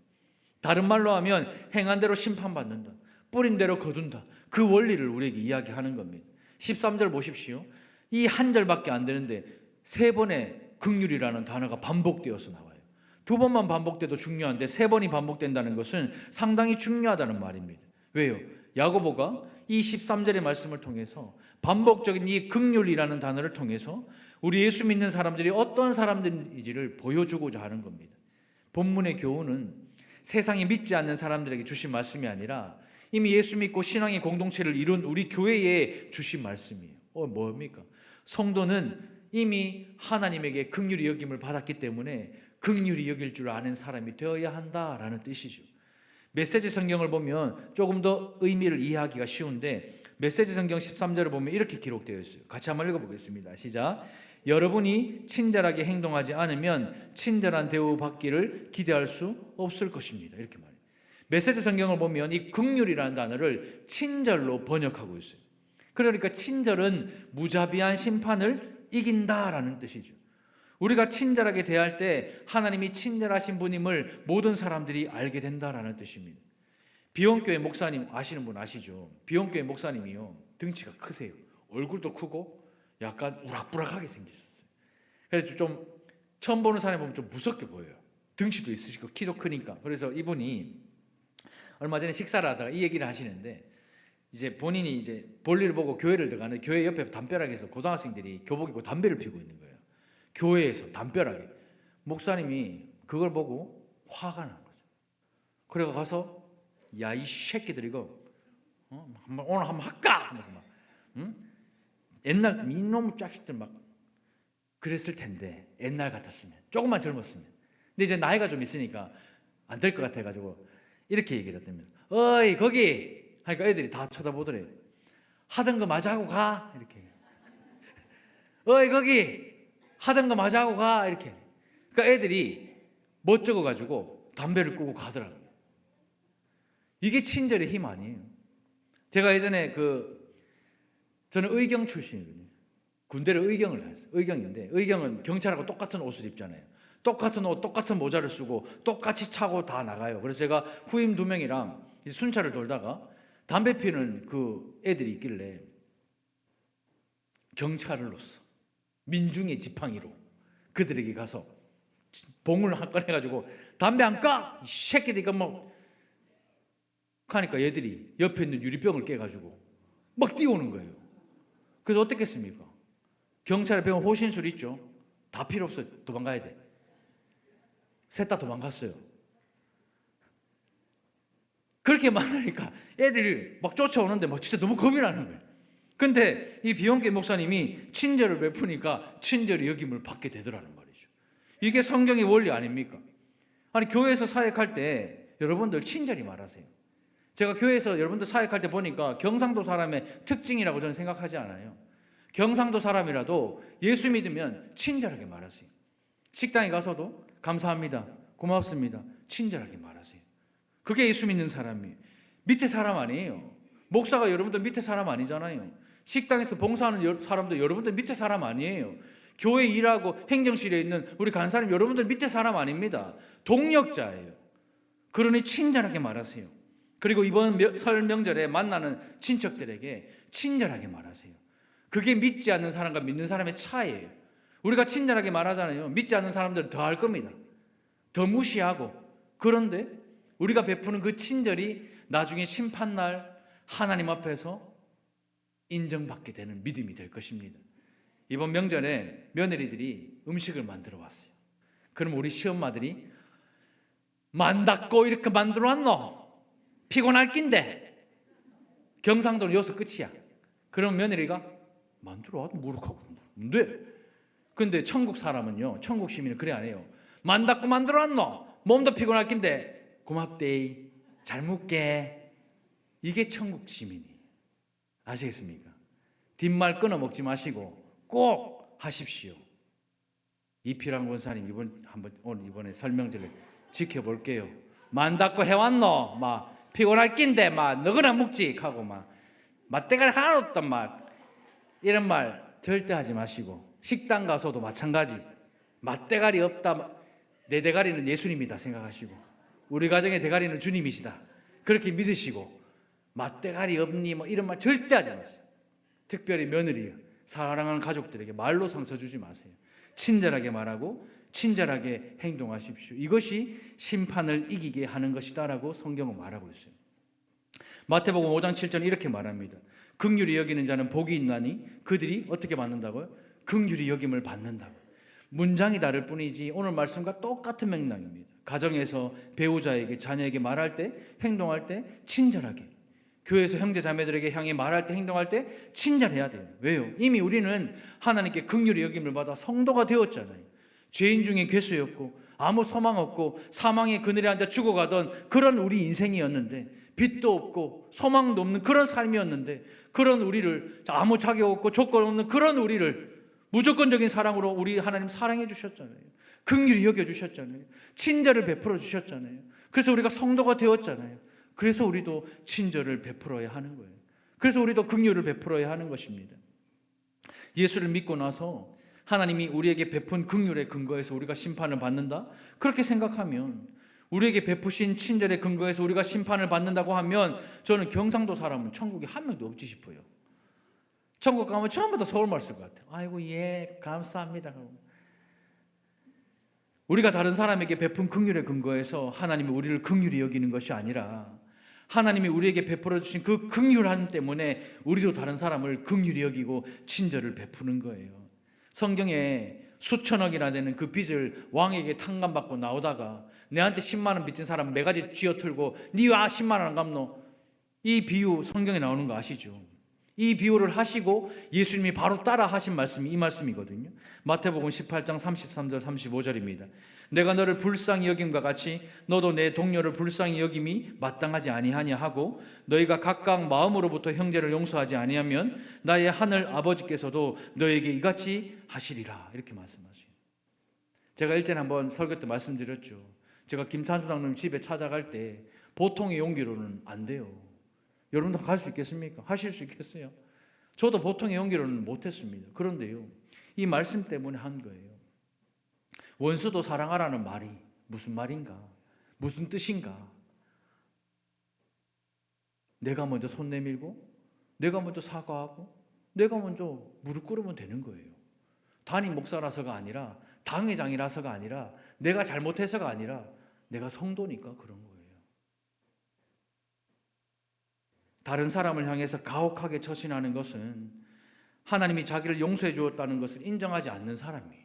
다른 말로 하면 행한 대로 심판받는다. 뿌린 대로 거둔다. 그 원리를 우리에게 이야기하는 겁니다. 13절 보십시오. 이 한 절밖에 안 되는데 3번의 긍휼이라는 단어가 반복되어서 나와요. 2번만 반복돼도 중요한데 3번이 반복된다는 것은 상당히 중요하다는 말입니다. 왜요? 야고보가 이 13절의 말씀을 통해서 반복적인 이 긍휼이라는 단어를 통해서 우리 예수 믿는 사람들이 어떤 사람들인지를 보여주고자 하는 겁니다. 본문의 교훈은 세상이 믿지 않는 사람들에게 주신 말씀이 아니라 이미 예수 믿고 신앙의 공동체를 이룬 우리 교회에 주신 말씀이에요. 뭡니까? 성도는 이미 하나님에게 긍휼히 여김을 받았기 때문에 긍휼히 여길 줄 아는 사람이 되어야 한다라는 뜻이죠. 메시지 성경을 보면 조금 더 의미를 이해하기가 쉬운데 메시지 성경 13절을 보면 이렇게 기록되어 있어요. 같이 한번 읽어보겠습니다. 시작. 여러분이 친절하게 행동하지 않으면 친절한 대우 받기를 기대할 수 없을 것입니다. 이렇게 말해요. 메시지 성경을 보면 이 긍휼이라는 단어를 친절로 번역하고 있어요. 그러니까 친절은 무자비한 심판을 이긴다라는 뜻이죠. 우리가 친절하게 대할 때 하나님이 친절하신 분임을 모든 사람들이 알게 된다라는 뜻입니다. 비원교회 목사님 아시는 분 아시죠? 비원교회 목사님이요, 등치가 크세요. 얼굴도 크고 약간 우락부락하게 생겼어요. 그래서 좀 처음 보는 사람이 보면 좀 무섭게 보여요. 등치도 있으시고 키도 크니까. 그래서 이분이 얼마 전에 식사를 하다가 이 얘기를 하시는데, 이제 본인이 이제 볼일을 보고 교회를 들어가는, 교회 옆에 담벼락에서 고등학생들이 교복 입고 담배를 피우고 있는 거예요. 교회에서 담벼락에. 목사님이 그걸 보고 화가 난 거죠. 그래가 가서 야, 이 새끼들 이거 오늘 한번 할까? 하면서 막 옛날 이놈 자식들 막 그랬을 텐데, 옛날 같았으면, 조금만 젊었으면. 근데 이제 나이가 좀 있으니까 안 될 것 같아가지고 이렇게 얘기를 했다면, 어이 거기 하니까 애들이 다 쳐다보더래요. 하던 거 마저 하고 가, 이렇게. 어이 거기 하던 거 마저 하고 가, 이렇게. 그러니까 애들이 멋쩍어가지고 담배를 끄고 가더라고요. 이게 친절의 힘 아니에요? 제가 예전에 저는 의경 출신이거든요. 군대를 의경을 했어요. 의경인데, 의경은 경찰하고 똑같은 옷을 입잖아요. 똑같은 옷, 똑같은 모자를 쓰고 똑같이 차고 다 나가요. 그래서 제가 후임 2명이랑 순찰을 돌다가 담배 피우는 그 애들이 있길래 경찰을 넣었어. 민중의 지팡이로 그들에게 가서 봉을 한 건 해가지고, 담배 안 까? 이 새끼들 이거 뭐 하니까 얘들이 옆에 있는 유리병을 깨가지고 막 뛰어오는 거예요. 그래서 어떻겠습니까? 경찰에 배운 호신술 있죠? 다 필요 없어요. 도망가야 돼. 셋 다 도망갔어요. 그렇게 말하니까 애들이 막 쫓아오는데 막 진짜 너무 겁이 나는 거예요. 근데 이 비원계 목사님이 친절을 베푸니까 친절히 여김을 받게 되더라는 말이죠. 이게 성경의 원리 아닙니까? 아니, 교회에서 사역할 때 여러분들 친절히 말하세요. 제가 교회에서 여러분들 사역할 때 보니까 경상도 사람의 특징이라고 저는 생각하지 않아요. 경상도 사람이라도 예수 믿으면 친절하게 말하세요. 식당에 가서도 감사합니다, 고맙습니다, 친절하게 말하세요. 그게 예수 믿는 사람이에요. 밑에 사람 아니에요. 목사가 여러분들 밑에 사람 아니잖아요. 식당에서 봉사하는 사람도 여러분들 밑에 사람 아니에요. 교회 일하고 행정실에 있는 우리 간사님 여러분들 밑에 사람 아닙니다. 동력자예요. 그러니 친절하게 말하세요. 그리고 이번 설 명절에 만나는 친척들에게 친절하게 말하세요. 그게 믿지 않는 사람과 믿는 사람의 차이예요. 우리가 친절하게 말하잖아요. 믿지 않는 사람들은 더 할 겁니다. 더 무시하고. 그런데 우리가 베푸는 그 친절이 나중에 심판날 하나님 앞에서 인정받게 되는 믿음이 될 것입니다. 이번 명절에 며느리들이 음식을 만들어 왔어요. 그럼 우리 시엄마들이 만닫고 이렇게 만들어 왔노? 피곤할 낀데. 경상도는 여기서 끝이야. 그럼 며느리가 만들어 와도 무룩하고 뭔데? 근데 천국 사람은요, 천국 시민은 그래 안 해요. 만닫고 만들어 왔노? 몸도 피곤할 낀데 고맙대, 잘 먹게. 이게 천국 시민이에요. 아시겠습니까? 뒷말 끊어 먹지 마시고 꼭 하십시오. 이필환 권사님 오늘 이번에 설명들을 지켜볼게요. 만닫고 해왔노? 막 피곤할 낀데 막 너거나 묵지 하고 막 맛대가리 하나 없단 막 이런 말 절대 하지 마시고, 식당 가서도 마찬가지. 맛대가리 없다, 내 대가리는 예수님이다 생각하시고, 우리 가정의 대가리는 주님이시다 그렇게 믿으시고, 맛대가리 없니 뭐 이런 말 절대 하지 마세요. 특별히 며느리, 사랑하는 가족들에게 말로 상처 주지 마세요. 친절하게 말하고 친절하게 행동하십시오. 이것이 심판을 이기게 하는 것이다라고 성경은 말하고 있어요. 마태복음 5장 7절 이렇게 말합니다. 긍휼히 여기는 자는 복이 있나니 그들이 어떻게 받는다고요? 긍휼히 여김을 받는다고. 문장이 다를 뿐이지 오늘 말씀과 똑같은 맥락입니다. 가정에서 배우자에게, 자녀에게 말할 때, 행동할 때 친절하게, 교회에서 형제 자매들에게 향해 말할 때, 행동할 때 친절해야 돼요. 왜요? 이미 우리는 하나님께 긍휼히 여김을 받아 성도가 되었잖아요. 죄인 중에 괴수였고 아무 소망 없고 사망의 그늘에 앉아 죽어가던 그런 우리 인생이었는데, 빛도 없고 소망도 없는 그런 삶이었는데, 그런 우리를, 아무 자격 없고 조건 없는 그런 우리를 무조건적인 사랑으로 우리 하나님 사랑해 주셨잖아요. 긍휼히 여겨 주셨잖아요. 친절을 베풀어 주셨잖아요. 그래서 우리가 성도가 되었잖아요. 그래서 우리도 친절을 베풀어야 하는 거예요. 그래서 우리도 긍휼을 베풀어야 하는 것입니다. 예수를 믿고 나서 하나님이 우리에게 베푼 긍휼의 근거에서 우리가 심판을 받는다? 그렇게 생각하면, 우리에게 베푸신 친절의 근거에서 우리가 심판을 받는다고 하면, 저는 경상도 사람은 천국에 한 명도 없지 싶어요. 천국 가면 전부 다 서울말 쓸 것 같아요. 아이고 예 감사합니다. 우리가 다른 사람에게 베푼 긍휼의 근거에서 하나님이 우리를 긍휼히 여기는 것이 아니라, 하나님이 우리에게 베풀어 주신 그 긍휼함 때문에 우리도 다른 사람을 긍휼히 여기고 친절을 베푸는 거예요. 성경에 수천억이나 되는 그 빚을 왕에게 탕감받고 나오다가 내한테 10만 원 빚진 사람 매가지 쥐어틀고 니 왜 10만 원 안 갚노? 이 비유 성경에 나오는 거 아시죠? 이 비유를 하시고 예수님이 바로 따라 하신 말씀이 이 말씀이거든요. 마태복음 18장 33절 35절입니다. 내가 너를 불쌍히 여김과 같이 너도 내 동료를 불쌍히 여김이 마땅하지 아니하냐 하고, 너희가 각각 마음으로부터 형제를 용서하지 아니하면 나의 하늘 아버지께서도 너에게 이같이 하시리라. 이렇게 말씀하세요. 제가 일전에 한번 설교 때 말씀드렸죠. 제가 김찬수 장로님 집에 찾아갈 때 보통의 용기로는 안 돼요. 여러분도 갈 수 있겠습니까? 하실 수 있겠어요? 저도 보통의 용기로는 못했습니다. 그런데요, 이 말씀 때문에 한 거예요. 원수도 사랑하라는 말이 무슨 말인가? 무슨 뜻인가? 내가 먼저 손 내밀고, 내가 먼저 사과하고, 내가 먼저 무릎 꿇으면 되는 거예요. 담임 목사라서가 아니라, 당회장이라서가 아니라, 내가 잘못해서가 아니라, 내가 성도니까 그런 거예요. 다른 사람을 향해서 가혹하게 처신하는 것은 하나님이 자기를 용서해 주었다는 것을 인정하지 않는 사람이에요.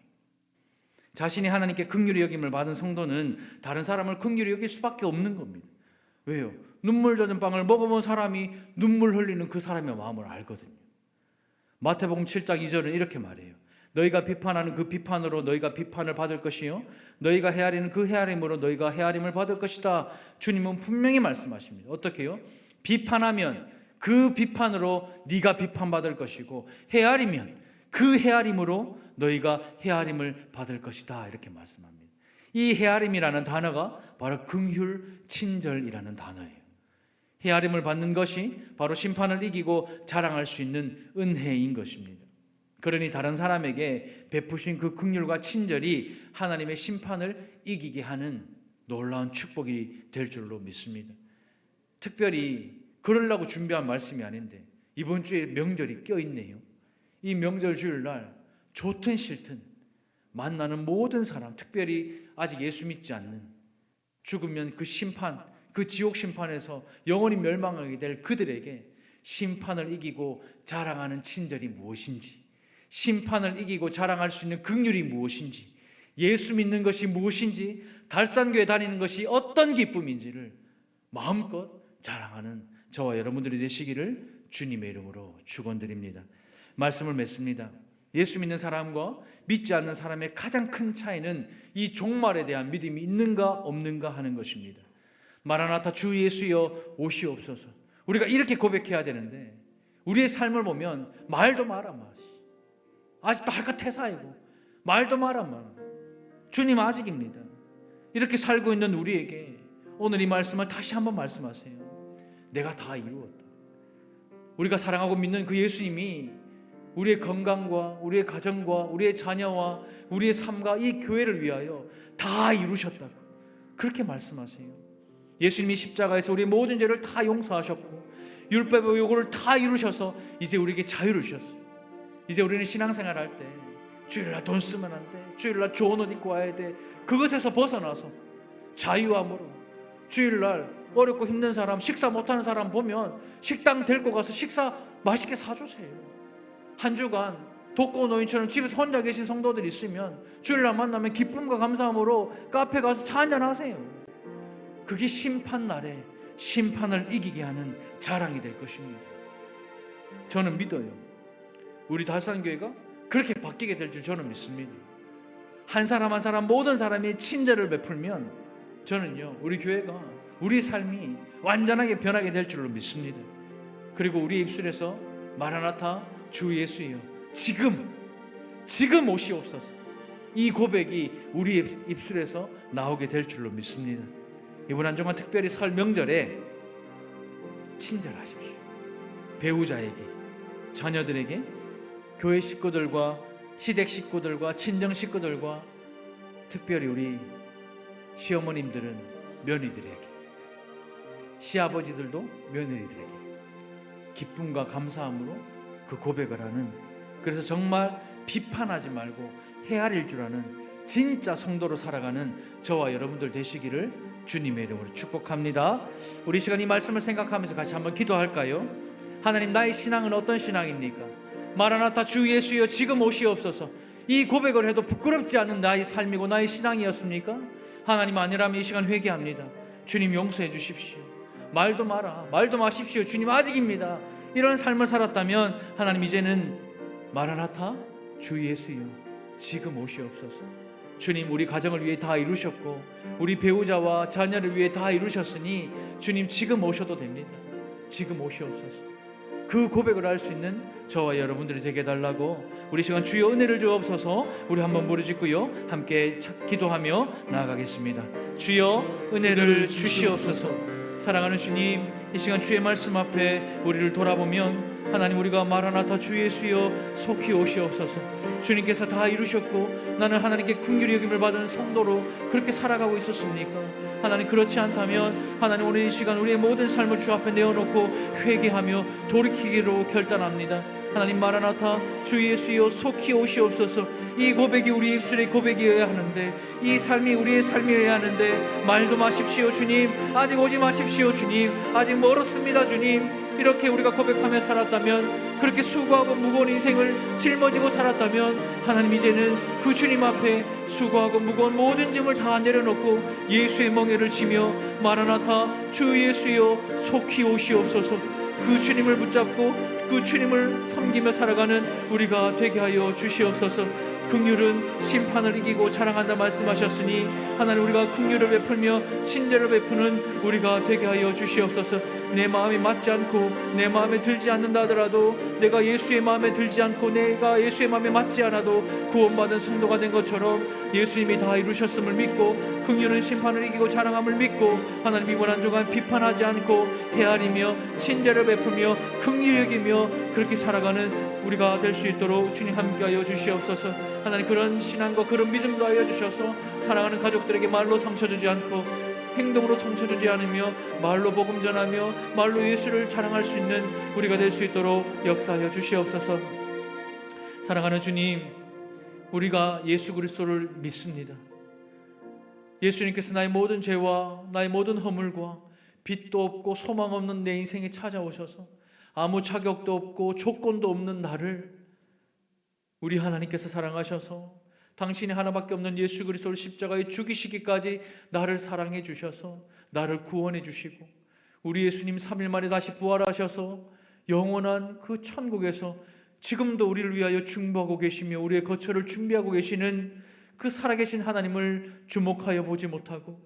자신이 하나님께 긍휼히 여김을 받은 성도는 다른 사람을 긍휼히 여길 수밖에 없는 겁니다. 왜요? 눈물 젖은 빵을 먹어본 사람이 눈물 흘리는 그 사람의 마음을 알거든요. 마태복음 7장 2절은 이렇게 말해요. 너희가 비판하는 그 비판으로 너희가 비판을 받을 것이요 너희가 헤아리는 그 헤아림으로 너희가 헤아림을 받을 것이다. 주님은 분명히 말씀하십니다. 어떻게 해요? 비판하면 그 비판으로 네가 비판받을 것이고, 헤아리면 그 헤아림으로 너희가 헤아림을 받을 것이다. 이렇게 말씀합니다. 이 헤아림이라는 단어가 바로 긍휼, 친절이라는 단어예요. 헤아림을 받는 것이 바로 심판을 이기고 자랑할 수 있는 은혜인 것입니다. 그러니 다른 사람에게 베푸신 그 긍휼과 친절이 하나님의 심판을 이기게 하는 놀라운 축복이 될 줄로 믿습니다. 특별히 그러려고 준비한 말씀이 아닌데 이번 주에 명절이 껴있네요. 이 명절 주일날 좋든 싫든 만나는 모든 사람, 특별히 아직 예수 믿지 않는, 죽으면 그 심판, 그 지옥 심판에서 영원히 멸망하게 될 그들에게 심판을 이기고 자랑하는 친절이 무엇인지, 심판을 이기고 자랑할 수 있는 긍휼이 무엇인지, 예수 믿는 것이 무엇인지, 달산교회 다니는 것이 어떤 기쁨인지를 마음껏 자랑하는 저와 여러분들이 되시기를 주님의 이름으로 축원드립니다. 말씀을 맺습니다. 예수 믿는 사람과 믿지 않는 사람의 가장 큰 차이는 이 종말에 대한 믿음이 있는가 없는가 하는 것입니다. 마라나타 주 예수여 오시옵소서. 우리가 이렇게 고백해야 되는데 우리의 삶을 보면 말도 말아마, 아직도 할까 태사이고 말도 말아마, 주님 아직입니다. 이렇게 살고 있는 우리에게 오늘 이 말씀을 다시 한번 말씀하세요. 내가 다 이루었다. 우리가 사랑하고 믿는 그 예수님이 우리의 건강과 우리의 가정과 우리의 자녀와 우리의 삶과 이 교회를 위하여 다 이루셨다고 그렇게 말씀하세요. 예수님이 십자가에서 우리의 모든 죄를 다 용서하셨고 율법의 요구를 다 이루셔서 이제 우리에게 자유를 주셨어요. 이제 우리는 신앙생활 할 때 주일날 돈 쓰면 안 돼, 주일날 좋은 옷 입고 와야 돼, 그것에서 벗어나서 자유함으로 주일날 어렵고 힘든 사람, 식사 못하는 사람 보면 식당 데리고 가서 식사 맛있게 사주세요. 한 주간 독거 노인처럼 집에서 혼자 계신 성도들 있으면 주일날 만나면 기쁨과 감사함으로 카페 가서 차 한잔 하세요. 그게 심판날에 심판을 이기게 하는 자랑이 될 것입니다. 저는 믿어요. 우리 달산교회가 그렇게 바뀌게 될 줄 저는 믿습니다. 한 사람 한 사람 모든 사람이 친절을 베풀면 저는요 우리 교회가, 우리 삶이 완전하게 변하게 될 줄로 믿습니다. 그리고 우리 입술에서 마라나타 주 예수여 지금 오시옵소서, 이 고백이 우리 입술에서 나오게 될 줄로 믿습니다. 이번 한 주간 특별히 설 명절에 친절하십시오. 배우자에게, 자녀들에게, 교회 식구들과 시댁 식구들과 친정 식구들과 특별히 우리 시어머님들은 며느리들에게, 시아버지들도 며느리들에게 기쁨과 감사함으로 그 고백을 하는, 그래서 정말 비판하지 말고 헤아릴 줄 아는 진짜 성도로 살아가는 저와 여러분들 되시기를 주님의 이름으로 축복합니다. 우리 시간 이 말씀을 생각하면서 같이 한번 기도할까요? 하나님, 나의 신앙은 어떤 신앙입니까? 마라나타 주 예수여 지금 오시옵소서. 이 고백을 해도 부끄럽지 않은 나의 삶이고 나의 신앙이었습니까? 하나님, 아니라면 이 시간 회개합니다. 주님 용서해 주십시오. 말도 마십시오. 주님 아직입니다. 이런 삶을 살았다면 하나님, 이제는 마라나타 주 예수여 지금 오시옵소서. 주님, 우리 가정을 위해 다 이루셨고 우리 배우자와 자녀를 위해 다 이루셨으니 주님 지금 오셔도 됩니다. 지금 오시옵소서. 그 고백을 할 수 있는 저와 여러분들이 되게 해달라고 우리 시간 주여 은혜를 주옵소서. 우리 한번 부르짖고요 함께 기도하며 나아가겠습니다. 주여 은혜를 주시옵소서. 사랑하는 주님, 이 시간 주의 말씀 앞에 우리를 돌아보면 하나님, 우리가 마라나타 주 예수여 속히 오시옵소서. 주님께서 다 이루셨고 나는 하나님께 긍휼히 여김을 받은 성도로 그렇게 살아가고 있었습니까? 하나님, 그렇지 않다면 하나님, 오늘 이 시간 우리의 모든 삶을 주 앞에 내어놓고 회개하며 돌이키기로 결단합니다. 하나님, 마라나타 주 예수여 속히 오시옵소서. 이 고백이 우리 입술의 고백이어야 하는데, 이 삶이 우리의 삶이어야 하는데 말도 마십시오 주님. 아직 오지 마십시오 주님. 아직 멀었습니다 주님. 이렇게 우리가 고백하며 살았다면, 그렇게 수고하고 무거운 인생을 짊어지고 살았다면 하나님, 이제는 그 주님 앞에 수고하고 무거운 모든 짐을 다 내려놓고 예수의 멍에를 지며 마라나타 주 예수여 속히 오시옵소서. 그 주님을 붙잡고 그 주님을 섬기며 살아가는 우리가 되게 하여 주시옵소서. 긍휼은 심판을 이기고 자랑한다 말씀하셨으니 하나님, 우리가 긍휼을 베풀며 친절을 베푸는 우리가 되게 하여 주시옵소서. 내 마음이 맞지 않고 내 마음에 들지 않는다 하더라도, 내가 예수의 마음에 들지 않고 내가 예수의 마음에 맞지 않아도 구원받은 성도가 된 것처럼 예수님이 다 이루셨음을 믿고, 긍휼은 심판을 이기고 자랑함을 믿고, 하나님 이번 한 주간 비판하지 않고 헤아리며 친절을 베풀며 긍휼히 여기며 그렇게 살아가는 우리가 될 수 있도록 주님 함께하여 주시옵소서. 하나님, 그런 신앙과 그런 믿음도 하여 주셔서 사랑하는 가족들에게 말로 상처 주지 않고 행동으로 상처 주지 않으며 말로 복음 전하며 말로 예수를 자랑할 수 있는 우리가 될 수 있도록 역사하여 주시옵소서. 사랑하는 주님, 우리가 예수 그리스도를 믿습니다. 예수님께서 나의 모든 죄와 나의 모든 허물과 빛도 없고 소망 없는 내 인생에 찾아오셔서 아무 자격도 없고 조건도 없는 나를 우리 하나님께서 사랑하셔서 당신이 하나밖에 없는 예수 그리스도를 십자가에 죽이시기까지 나를 사랑해 주셔서 나를 구원해 주시고, 우리 예수님 3일 만에 다시 부활하셔서 영원한 그 천국에서 지금도 우리를 위하여 중보하고 계시며 우리의 거처를 준비하고 계시는 그 살아계신 하나님을 주목하여 보지 못하고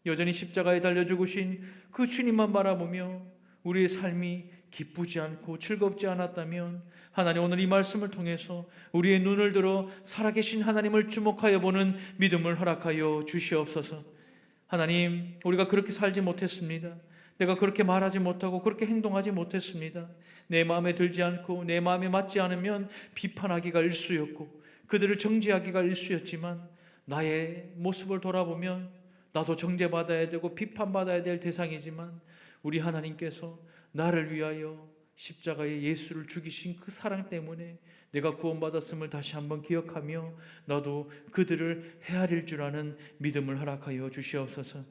여전히 십자가에 달려 죽으신 그 주님만 바라보며 우리의 삶이 기쁘지 않고 즐겁지 않았다면, 하나님 오늘 이 말씀을 통해서 우리의 눈을 들어 살아계신 하나님을 주목하여 보는 믿음을 허락하여 주시옵소서. 하나님, 우리가 그렇게 살지 못했습니다. 내가 그렇게 말하지 못하고 그렇게 행동하지 못했습니다. 내 마음에 들지 않고 내 마음에 맞지 않으면 비판하기가 일쑤였고 그들을 정죄하기가 일쑤였지만, 나의 모습을 돌아보면 나도 정죄받아야 되고 비판받아야 될 대상이지만 우리 하나님께서 나를 위하여 십자가에 예수를 죽이신 그 사랑 때문에 내가 구원받았음을 다시 한번 기억하며 나도 그들을 헤아릴 줄 아는 믿음을 허락하여 주시옵소서.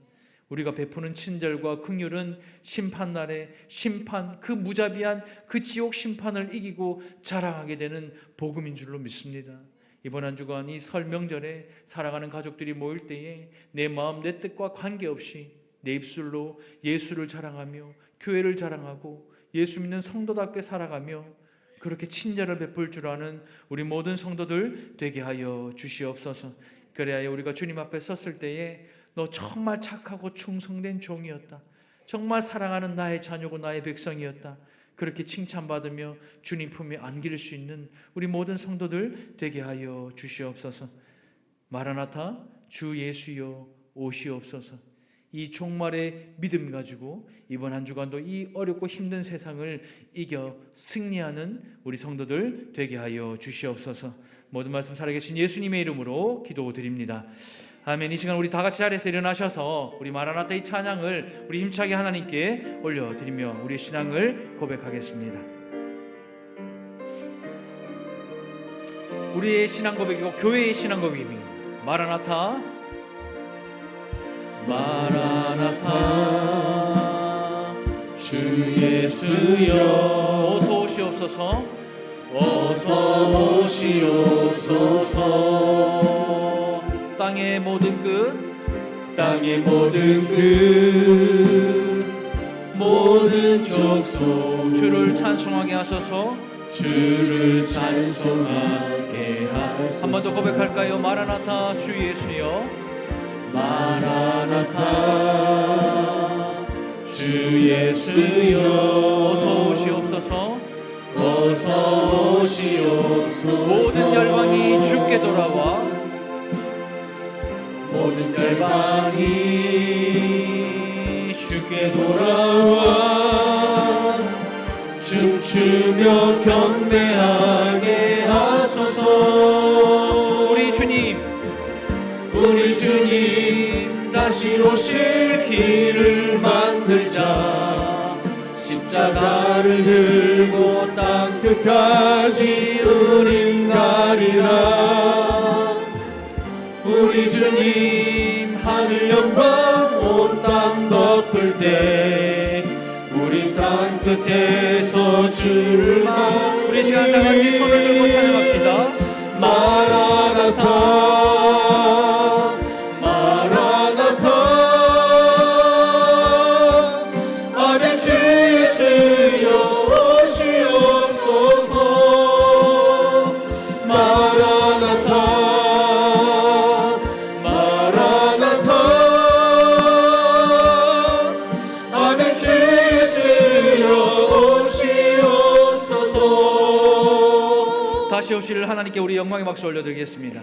우리가 베푸는 친절과 긍휼은 심판날에 심판, 그 무자비한 그 지옥 심판을 이기고 자랑하게 되는 복음인 줄로 믿습니다. 이번 한 주간 이 설 명절에 사랑하는 가족들이 모일 때에 내 마음 내 뜻과 관계없이 내 입술로 예수를 자랑하며 교회를 자랑하고 예수 믿는 성도답게 살아가며 그렇게 친절을 베풀 줄 아는 우리 모든 성도들 되게 하여 주시옵소서. 그래야 우리가 주님 앞에 섰을 때에 너 정말 착하고 충성된 종이었다, 정말 사랑하는 나의 자녀고 나의 백성이었다, 그렇게 칭찬받으며 주님 품에 안길 수 있는 우리 모든 성도들 되게 하여 주시옵소서. 마라나타 주 예수여 오시옵소서. 이 종말의 믿음 가지고 이번 한 주간도 이 어렵고 힘든 세상을 이겨 승리하는 우리 성도들 되게 하여 주시옵소서. 모든 말씀 살아계신 예수님의 이름으로 기도드립니다. 아멘. 이 시간 우리 다 같이 자리에서 일어나셔서 우리 마라나타 이 찬양을 우리 힘차게 하나님께 올려드리며 우리 신앙을 고백하겠습니다. 우리의 신앙 고백이고 교회의 신앙 고백입니다. 마라나타 마라나타 주 예수여 어서 오시옵소서 어서 오시옵소서 땅의 모든 끝 모든 족속 주를 찬송하게 하소서 주를 찬송하게 하소서. 한 번 더 고백할까요? 마라나타 주 예수여 마라나타 주 예수여 어서 오시옵소서 어서 오시옵소서. 모든 열방이 주께 돌아와 모든 열방이 주께 돌아와 춤추며 경배하게 하소서. 우리 주님 다시 오실 길을 만들자. 십자가를 들고 땅 끝까지 우린 가리라. 우리 주님 하늘 영광 온 땅 덮을 때 우리 땅 끝에서 주를 만지. 우리 시간 다 같이 손을 들고 찬양합시다. 마라나타 마라나타 아멘. 주 예수여 오시옵소서. 마라나타 마라나타 아멘. 주 예수여 오시옵소서. 다시 오실 하나님께 우리 영광의 박수 올려드리겠습니다.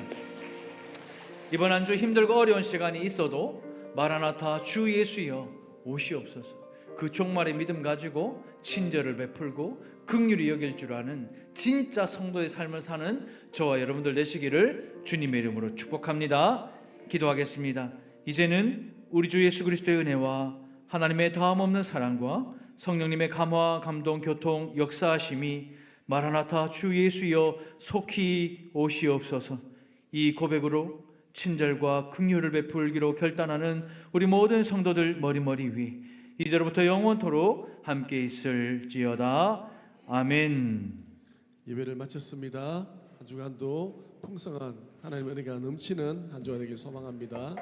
이번 한 주 힘들고 어려운 시간이 있어도 마라나타 주 예수여 오시옵소서. 그 종말의 믿음 가지고 친절을 베풀고 긍휼히 여길 줄 아는 진짜 성도의 삶을 사는 저와 여러분들 되시기를 주님의 이름으로 축복합니다. 기도하겠습니다. 이제는 우리 주 예수 그리스도의 은혜와 하나님의 다함없는 사랑과 성령님의 감화, 감동, 교통, 역사하심이 마라나타 주 예수여 속히 오시옵소서. 이 고백으로 친절과 긍휼을 베풀기로 결단하는 우리 모든 성도들 머리머리 위 이제로부터 영원토록 함께 있을지어다. 아멘. 예배를 마쳤습니다. 한 주간도 풍성한 하나님의 은혜가 넘치는 한 주가 되길 소망합니다.